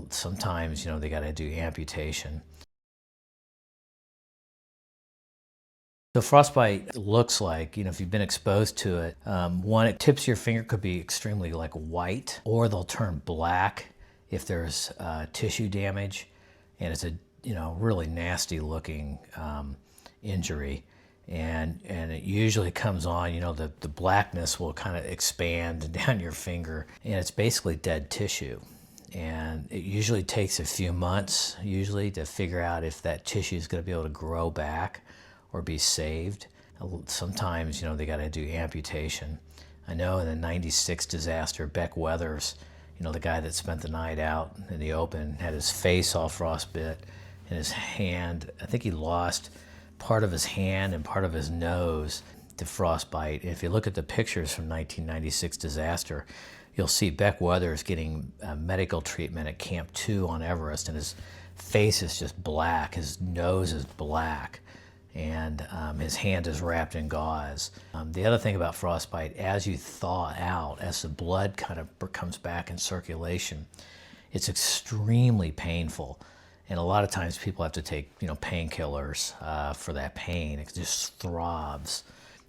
Sometimes, they got to do amputation. So frostbite looks like, if you've been exposed to it, one, it tips of your finger could be extremely like white, or they'll turn black if there's tissue damage, and it's a really nasty looking injury. And it usually comes on, the blackness will kind of expand down your finger, and it's basically dead tissue. And it usually takes a few months, to figure out if that tissue is going to be able to grow back or be saved. Sometimes, they got to do amputation. I know in the '96 disaster, Beck Weathers, the guy that spent the night out in the open, had his face all frostbit, and his hand, I think he lost part of his hand and part of his nose to frostbite. And if you look at the pictures from 1996 disaster, you'll see Beck Weathers getting medical treatment at Camp 2 on Everest, and his face is just black, his nose is black, and his hand is wrapped in gauze. The other thing about frostbite, as you thaw out, as the blood kind of comes back in circulation, it's extremely painful. And a lot of times people have to take, painkillers for that pain. It just throbs.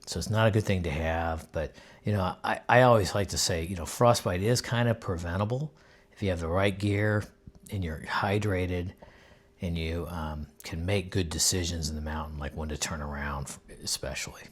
So it's not a good thing to have, but, I always like to say, frostbite is kind of preventable if you have the right gear and you're hydrated, and you can make good decisions in the mountain, like when to turn around especially.